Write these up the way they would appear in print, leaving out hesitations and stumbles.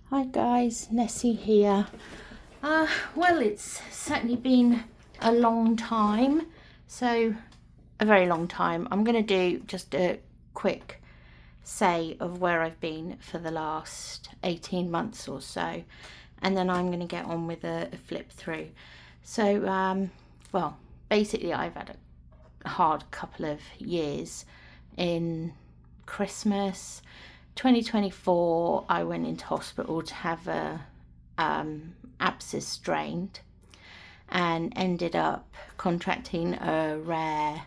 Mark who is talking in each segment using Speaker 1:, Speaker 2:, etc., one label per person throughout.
Speaker 1: Hi guys, Nessie here. Well, it's certainly been a long time, so a very long time. I'm going to do just a quick say of where I've been for the last 18 months or so, and then I'm going to get on with a flip through. So, well, basically I've had a hard couple of years. In Christmas 2024, I went into hospital to have a abscess drained and ended up contracting a rare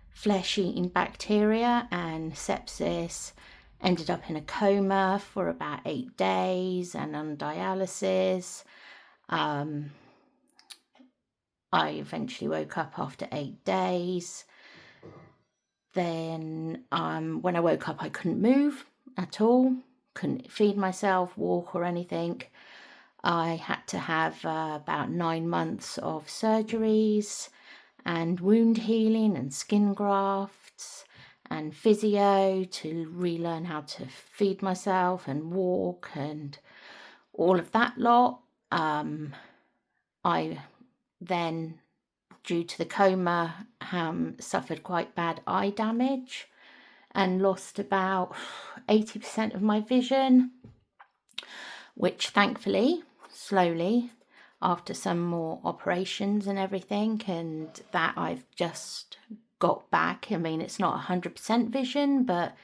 Speaker 1: flesh-eating bacteria and sepsis. Ended up in a coma for about 8 days and on dialysis. I eventually woke up after 8 days. Then when I woke up, I couldn't move at all, couldn't feed myself, walk or anything. I had to have about 9 months of surgeries and wound healing and skin grafts and physio to relearn how to feed myself and walk and all of that lot. I then, due to the coma, suffered quite bad eye damage and lost about 80% of my vision, which thankfully, slowly, after some more operations and everything, and that I've just got back. I mean, it's not 100% vision, but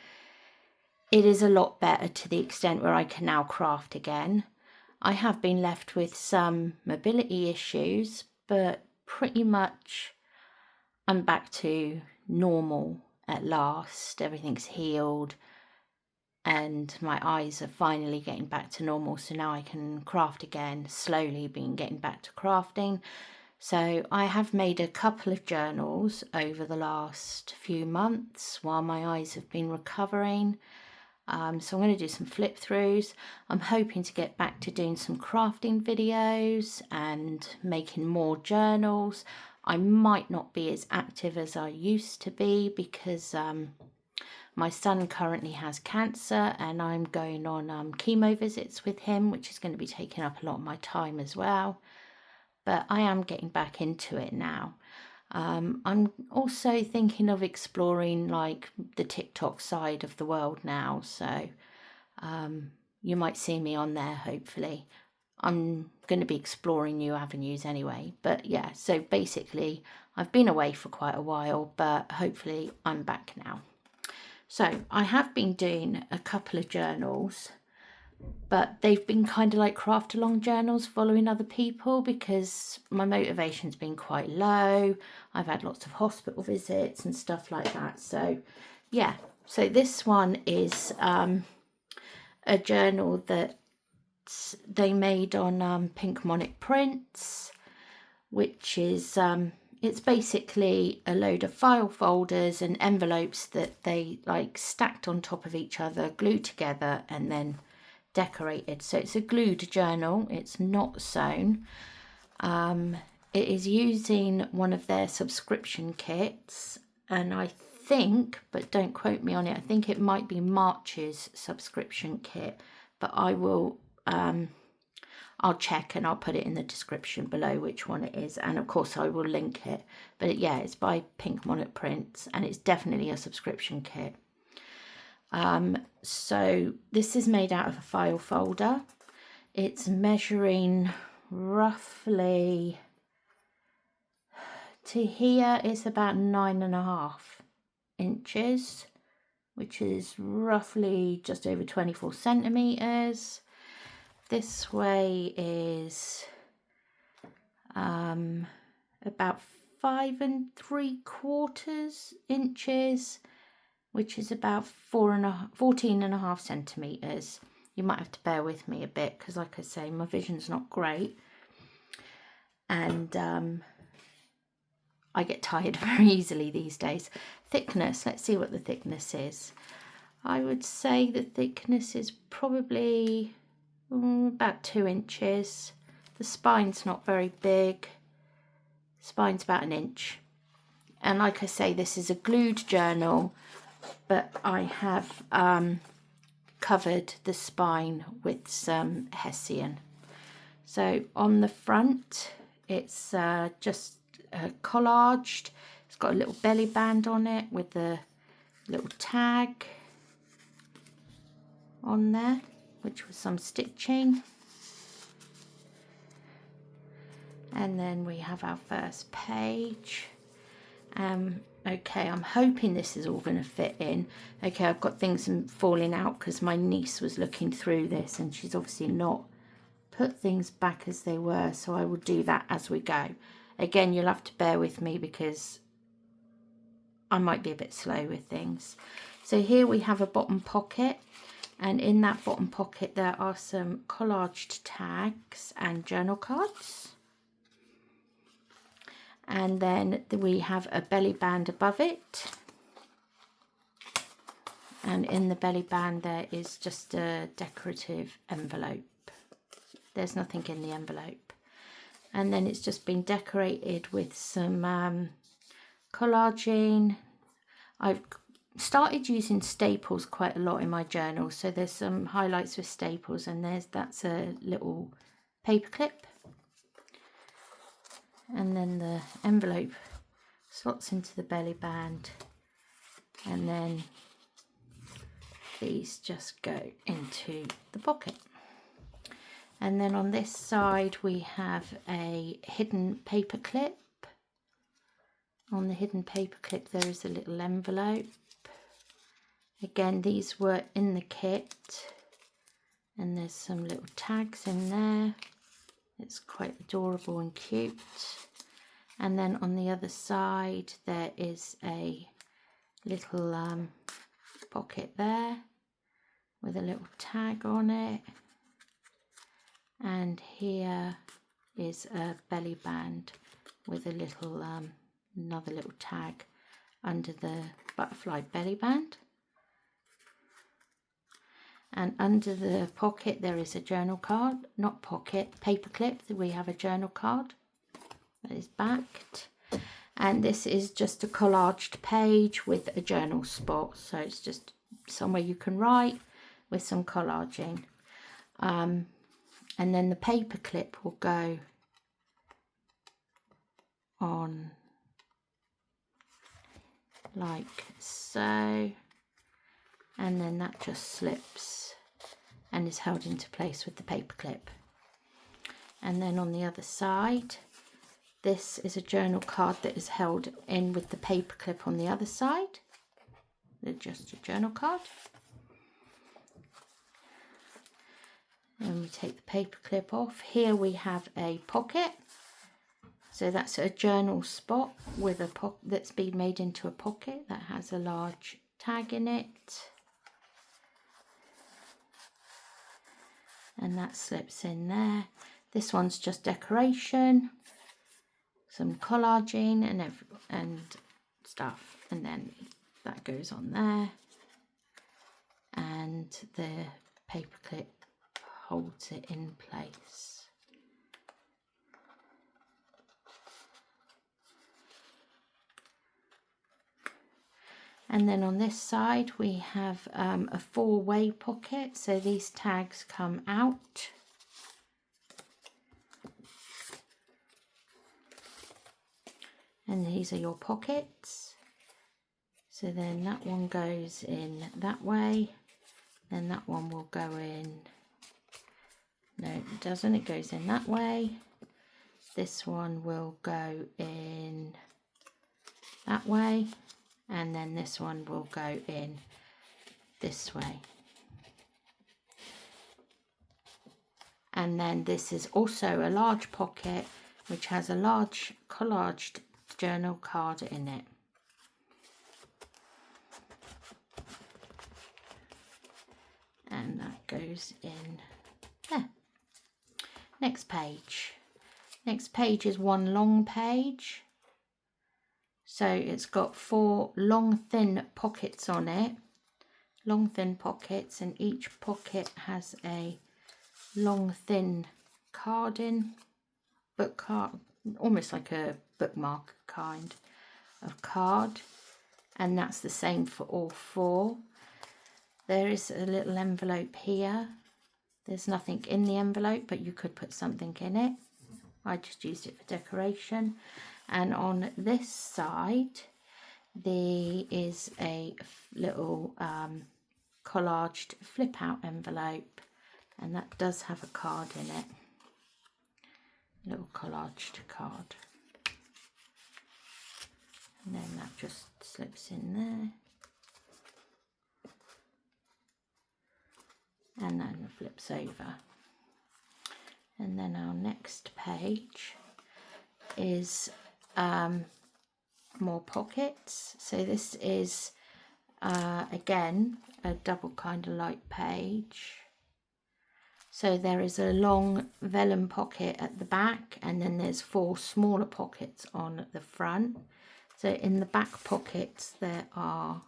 Speaker 1: it is a lot better to the extent where I can now craft again. I have been left with some mobility issues, but pretty much I'm back to normal at last. Everything's healed and my eyes are finally getting back to normal, so now I can craft again. Slowly been getting back to crafting. So I have made a couple of journals over the last few months while my eyes have been recovering. So I'm going to do some flip throughs. I'm hoping to get back to doing some crafting videos and making more journals. I might not be as active as I used to be because my son currently has cancer and I'm going on chemo visits with him, which is going to be taking up a lot of my time as well. But I am getting back into it now. I'm also thinking of exploring like the TikTok side of the world now, so you might see me on there hopefully. I'm going to be exploring new avenues anyway, but yeah, so basically I've been away for quite a while, but hopefully I'm back now. So I have been doing a couple of journals, but they've been kind of like craft along journals following other people because my motivation's been quite low. I've had lots of hospital visits and stuff like that. So yeah, so this one is a journal that they made on pink monarch prints, which is it's basically a load of file folders and envelopes that they like stacked on top of each other, glued together and then decorated. So it's a glued journal, it's not sewn. It is using one of their subscription kits, and I think, but don't quote me on it, I think it might be March's subscription kit, but I will I'll check and I'll put it in the description below which one it is, and of course I will link it. But yeah, it's by Pink Monarch Prints and it's definitely a subscription kit. So this is made out of a file folder. It's measuring roughly to here, it's about 9.5 inches, which is roughly just over 24 centimeters. This way is about 5 3/4 inches, which is about 14.5 centimeters. You might have to bear with me a bit because, like I say, my vision's not great, and I get tired very easily these days. Thickness, let's see what the thickness is. I would say the thickness is probably about 2 inches. The spine's not very big. Spine's about 1 inch. And like I say, this is a glued journal, but I have covered the spine with some hessian. So on the front, it's just collaged. It's got a little belly band on it with a little tag on there, which was some stitching. And then we have our first page. Okay, I'm hoping this is all going to fit in. Okay, I've got things falling out because my niece was looking through this and she's obviously not put things back as they were, so I will do that as we go. Again, you'll have to bear with me because I might be a bit slow with things. So here we have a bottom pocket, and in that bottom pocket there are some collaged tags and journal cards. And then we have a belly band above it, and in the belly band there is just a decorative envelope. There's nothing in the envelope, and then it's just been decorated with some collaging. I've started using staples quite a lot in my journal, so there's some highlights with staples, and that's a little paper clip. And then the envelope slots into the belly band, and then these just go into the pocket. And then on this side we have a hidden paper clip. On the hidden paper clip there is a little envelope. Again, these were in the kit, and there's some little tags in there. It's quite adorable and cute. And then on the other side there is a little pocket there with a little tag on it. And here is a belly band with a little another little tag under the butterfly belly band. And under the pocket there is a journal card, not pocket, paper clip. We have a journal card that is backed, and this is just a collaged page with a journal spot, so it's just somewhere you can write with some collaging. And then the paper clip will go on like so, and then that just slips and is held into place with the paper clip. And then on the other side, this is a journal card that is held in with the paper clip on the other side. They're just a journal card. And we take the paper clip off. Here we have a pocket. So that's a journal spot with a pocket that's been made into a pocket that has a large tag in it. And that slips in there. This one's just decoration, some collaging and stuff, and then that goes on there, and the paper clip holds it in place. And then on this side we have a four-way pocket, so these tags come out. And these are your pockets. So then that one goes in that way, then that one will go in, no it doesn't, it goes in that way. This one will go in that way, and then this one will go in this way. And then this is also a large pocket which has a large collaged journal card in it. And that goes in there. Next page. Next page is one long page. So it's got four long thin pockets on it. Long thin pockets, and each pocket has a long thin card in. Book card, almost like a bookmark kind of card. And that's the same for all four. there is a little envelope here. There's nothing in the envelope, but you could put something in it. I just used it for decoration. And on this side, there is a little collaged flip out envelope, and that does have a card in it, a little collaged card, and then that just slips in there, and then flips over. And then our next page is more pockets. So this is again a double kind of light page. So there is a long vellum pocket at the back, and then there's 4 smaller pockets on the front. So in the back pockets there are,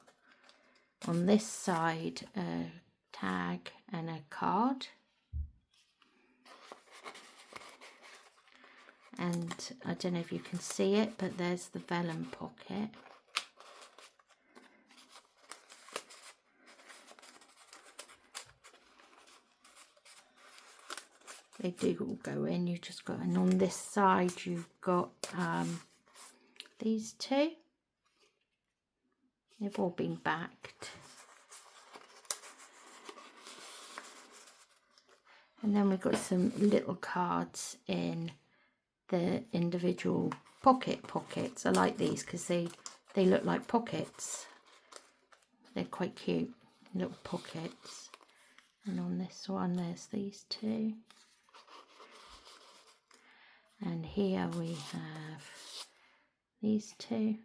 Speaker 1: on this side, a tag and a card. And I don't know if you can see it, but there's the vellum pocket. They do all go in. You just got, and on this side you've got these 2. They've all been backed. And then we've got some little cards in the individual pockets. I like these because they look like pockets. They're quite cute, little pockets. And on this one there's these 2. And here we have these 2.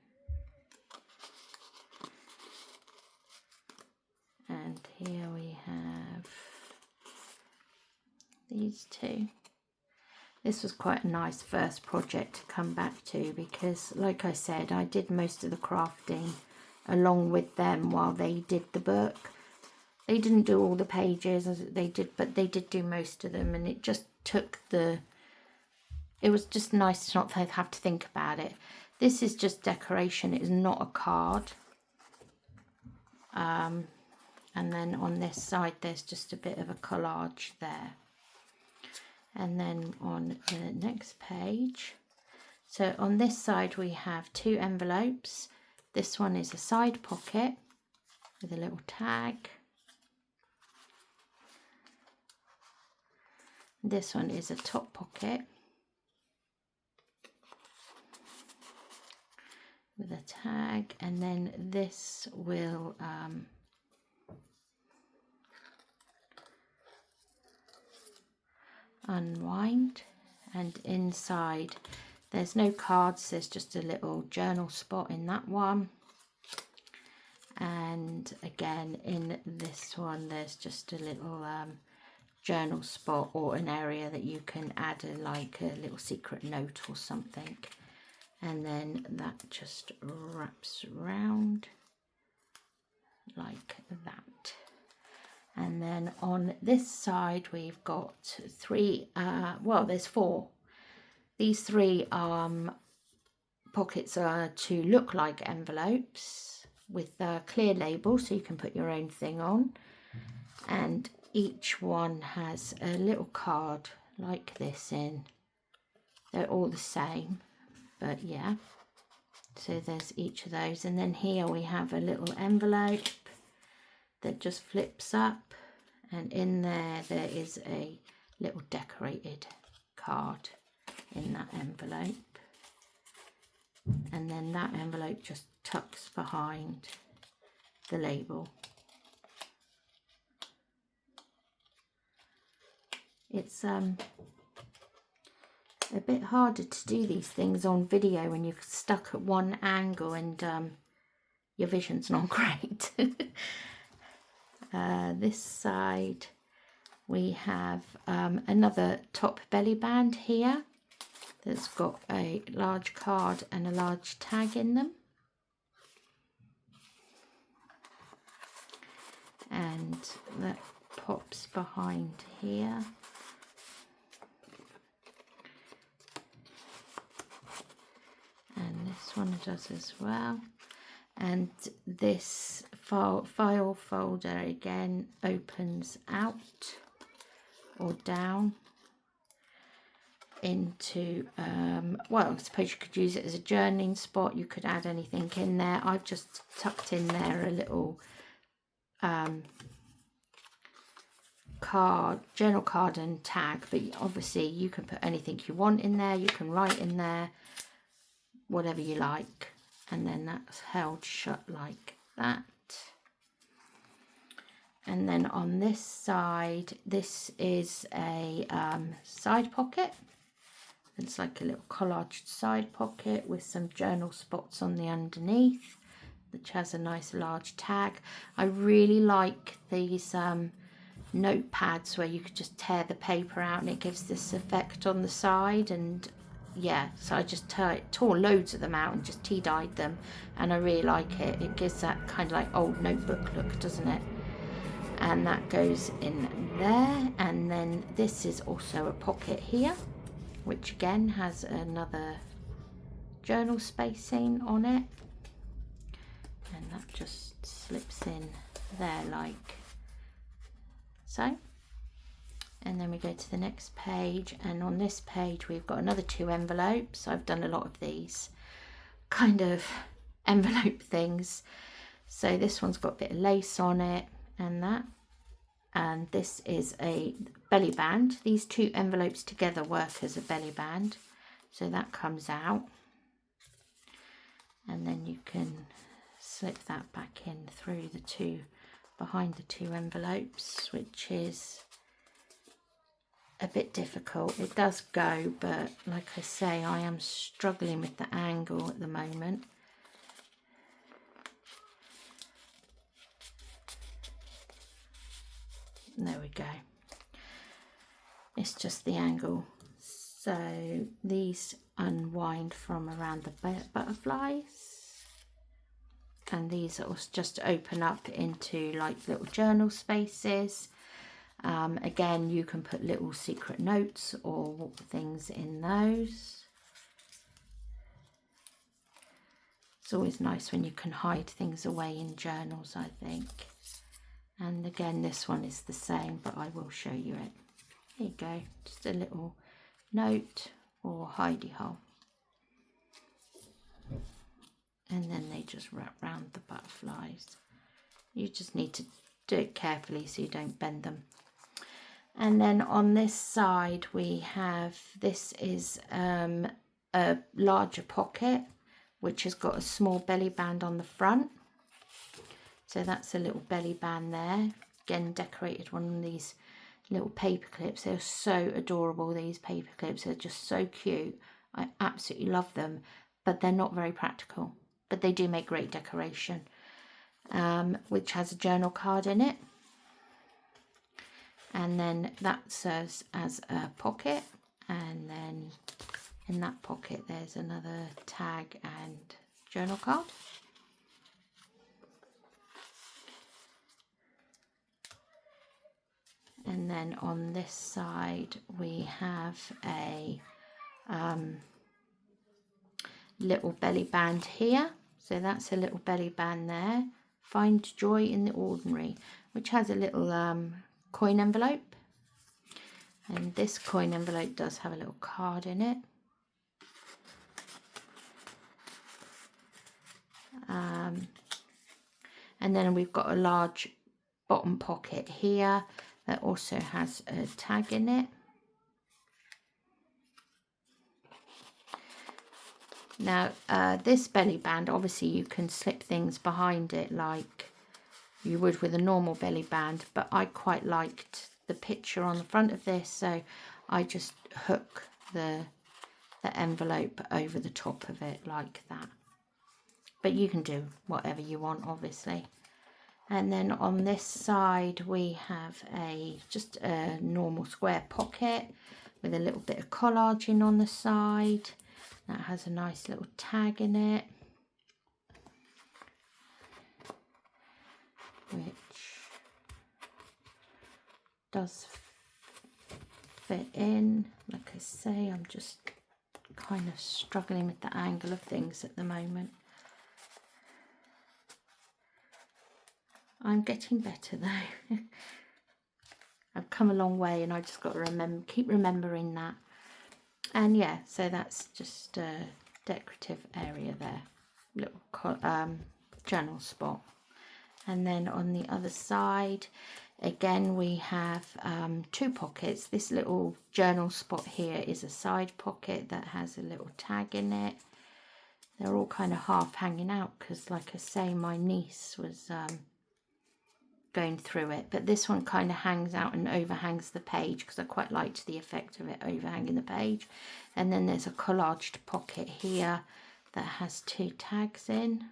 Speaker 1: And here we have these 2. This was quite a nice first project to come back to, because like I said, I did most of the crafting along with them while they did the book. They didn't do all the pages as they did, but they did do most of them, and it just took the, it was just nice to not have to think about it. This is just decoration, it is not a card. And then on this side there's just a bit of a collage there. And then on the next page, so on this side we have 2 envelopes. This one is a side pocket with a little tag. This one is a top pocket with a tag, and then this will unwind, and inside there's no cards, there's just a little journal spot in that one, and again in this one there's just a little journal spot, or an area that you can add like a little secret note or something, and then that just wraps around like that. And then on this side we've got 3, well there's 4. These 3 pockets are to look like envelopes with clear labels, so you can put your own thing on. And each one has a little card like this in. They're all the same, but yeah. So there's each of those. And then here we have a little envelope that just flips up, and in there is a little decorated card in that envelope, and then that envelope just tucks behind the label. It's a bit harder to do these things on video when you're stuck at one angle and your vision's not great. This side we have another top belly band here that's got a large card and a large tag in them, and that pops behind here. And this one does as well. And this file folder again opens out or down into, well, I suppose you could use it as a journaling spot. You could add anything in there. I've just tucked in there a little journal card and tag, but obviously you can put anything you want in there. You can write in there whatever you like, and then that's held shut like that. And then on this side, this is a side pocket. It's like a little collaged side pocket with some journal spots on the underneath, which has a nice large tag. I really like these notepads where you could just tear the paper out and it gives this effect on the side. And yeah, so I just tore loads of them out and just tea dyed them, and I really like it. It gives that kind of like old notebook look, doesn't it? And that goes in there. And then this is also a pocket here, which again has another journal spacing on it, and that just slips in there like so. And then we go to the next page, and on this page we've got another 2 envelopes. I've done a lot of these kind of envelope things. So this one's got a bit of lace on it and that, and this is a belly band. These 2 envelopes together work as a belly band, so that comes out, and then you can slip that back in through the 2 behind the 2 envelopes, which is a bit difficult. It does go, but like I say, I am struggling with the angle at the moment. There we go. It's just the angle. So these unwind from around the butterflies, and these will just open up into like little journal spaces. Again, you can put little secret notes or things in those. It's always nice when you can hide things away in journals, I think. And again, this one is the same, but I will show you it. Here you go, just a little note or hidey hole. And then they just wrap round the butterflies. You just need to do it carefully so you don't bend them. And then on this side we have, this is a larger pocket which has got a small belly band on the front. So that's a little belly band there. Again, decorated one of these little paper clips. They're so adorable, these paper clips. They're just so cute. I absolutely love them, but they're not very practical. But they do make great decoration, which has a journal card in it. And then that serves as a pocket, and then in that pocket there's another tag and journal card. And then on this side we have a little belly band here. So that's a little belly band there. Find joy in the ordinary, which has a little coin envelope. And this coin envelope does have a little card in it. And then we've got a large bottom pocket here that also has a tag in it. Now this belly band, obviously you can slip things behind it like you would with a normal belly band, but I quite liked the picture on the front of this, so I just hook the envelope over the top of it like that. But you can do whatever you want, obviously. And then on this side we have just a normal square pocket with a little bit of collaging on the side. That has a nice little tag in it, which does fit in. Like I say, I'm just kind of struggling with the angle of things at the moment. I'm getting better though. I've come a long way, and I just got to keep remembering that. And yeah, so that's just a decorative area there, little journal spot. And then on the other side, again, we have 2 pockets. This little journal spot here is a side pocket that has a little tag in it. They're all kind of half hanging out because, like I say, my niece was going through it. But this one kind of hangs out and overhangs the page because I quite liked the effect of it overhanging the page. And then there's a collaged pocket here that has 2 tags in.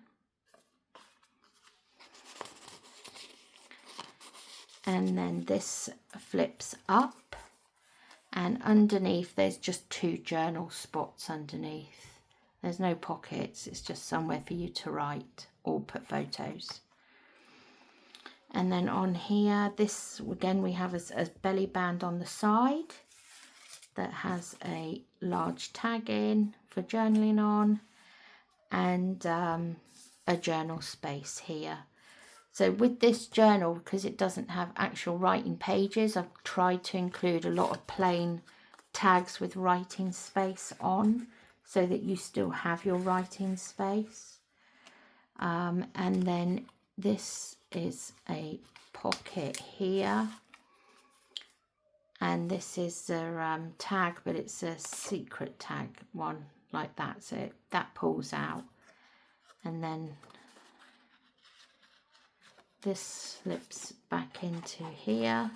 Speaker 1: And then this flips up, and underneath there's just 2 journal spots underneath. There's no pockets, it's just somewhere for you to write or put photos. And then on here, this again, we have a belly band on the side that has a large tag in for journaling on, and a journal space here. So with this journal, because it doesn't have actual writing pages, I've tried to include a lot of plain tags with writing space on, so that you still have your writing space. And then this is a pocket here, and this is a tag, but it's a secret tag one like that, so that pulls out. And then this slips back into here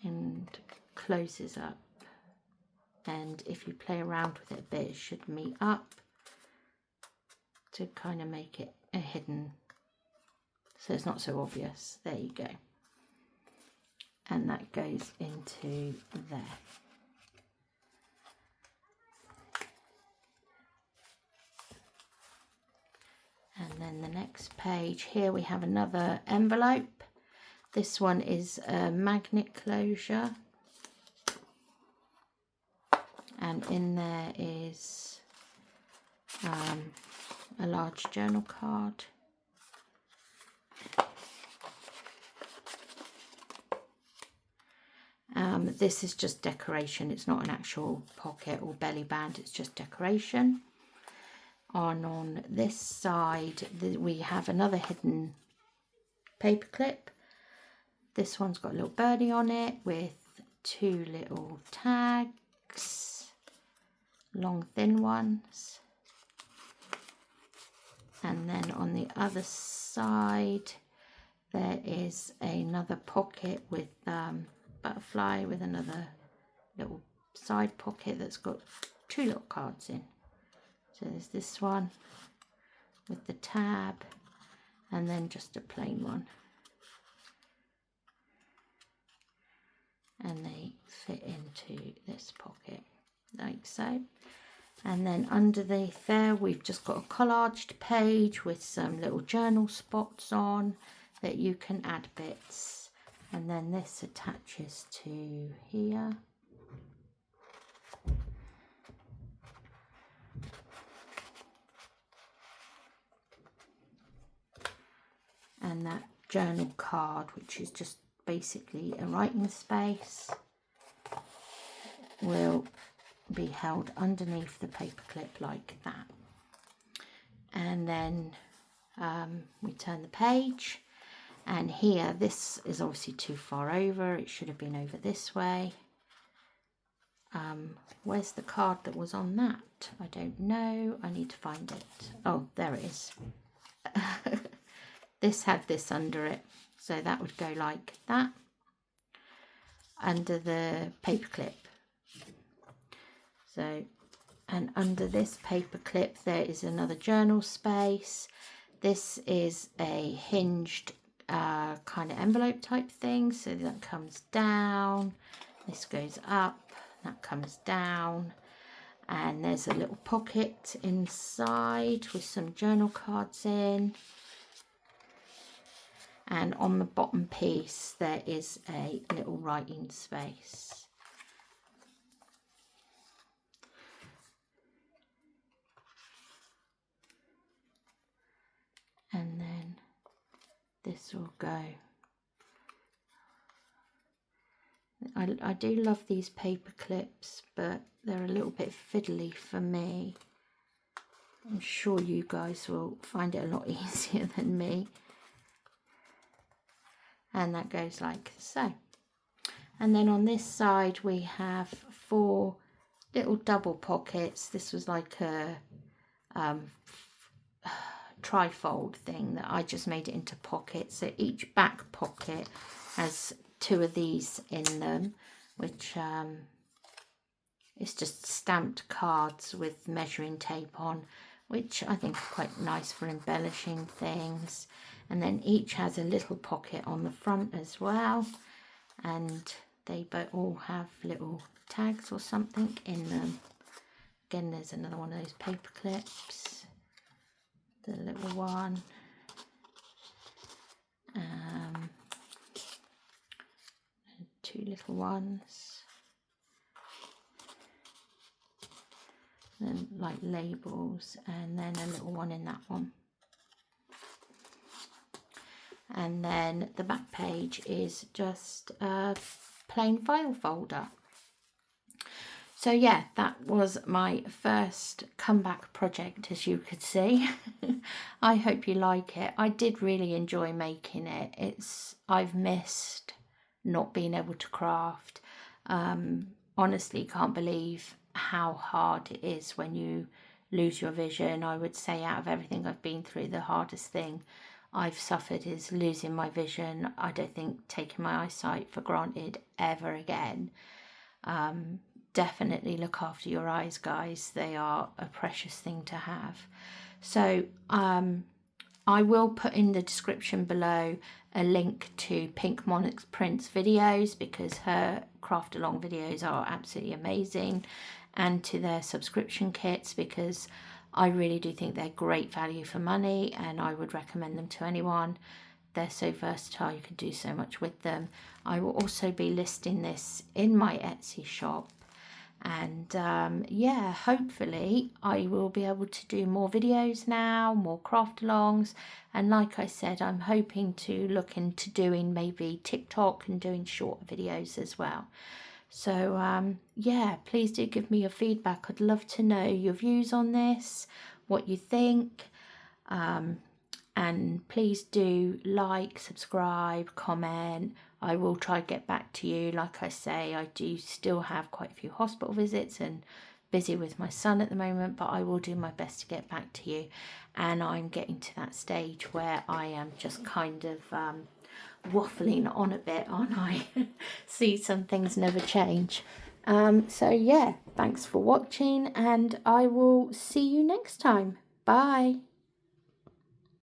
Speaker 1: and closes up. And if you play around with it a bit, it should meet up to kind of make it a hidden, so it's not so obvious. There you go. And that goes into there. And then the next page here, we have another envelope. This one is a magnet closure. And in there is a large journal card. This is just decoration. It's not an actual pocket or belly band. It's just decoration. On this side, we have another hidden paper clip. This one's got a little birdie on it with 2 little tags, long thin ones. And then on the other side, there is another pocket with butterfly with another little side pocket that's got 2 little cards in. So there's this one with the tab, and then just a plain one. And they fit into this pocket like so. And then underneath there, we've just got a collaged page with some little journal spots on that you can add bits. And then this attaches to here. And that journal card, which is just basically a writing space, will be held underneath the paper clip like that. And then we turn the page, and here, this is obviously too far over. It should have been over this way. Where's the card that was on that? I don't know. I need to find it. Oh, there it is. This had this under it, so that would go like that under the paper clip. So, and under this paper clip there is another journal space. This is a hinged kind of envelope type thing, so that comes down, this goes up, that comes down, and there's a little pocket inside with some journal cards in. And on the bottom piece there is a little writing space. this will go. I do love these paper clips, but they're a little bit fiddly for me. I'm sure you guys will find it a lot easier than me. And that goes like so. And then on this side we have 4 little double pockets. This was like a trifold thing that I just made it into pockets. So each back pocket has 2 of these in them, which is just stamped cards with measuring tape on, which I think is quite nice for embellishing things. And then each has a little pocket on the front as well, and they all have little tags or something in them. Again, there's another one of those paper clips, the little one. 2 little ones. Then like labels, and then a little one in that one. And then the back page is just a plain file folder. So yeah, that was my first comeback project, as you could see. I hope you like it. I did really enjoy making it. I've missed not being able to craft. Honestly, can't believe how hard it is when you lose your vision. I would say out of everything I've been through, the hardest thing I've suffered is losing my vision. I don't think taking my eyesight for granted ever again. Definitely look after your eyes, guys. They are a precious thing to have. So I will put in the description below a link to Pink Monarch's Print's videos, because her craft along videos are absolutely amazing, and to their subscription kits, because I really do think they're great value for money, and I would recommend them to anyone. They're so versatile, you can do so much with them. I will also be listing this in my Etsy shop. And yeah, hopefully I will be able to do more videos now, more craft alongs. And like I said, I'm hoping to look into doing maybe TikTok and doing shorter videos as well. So yeah, please do give me your feedback. I'd love to know your views on this, what you think. And please do like, subscribe, comment. I will try to get back to you. Like I say, I do still have quite a few hospital visits and busy with my son at the moment, but I will do my best to get back to you. And I'm getting to that stage where I am just kind of waffling on a bit, aren't I? See, some things never change. So yeah, thanks for watching, and I will see you next time. Bye.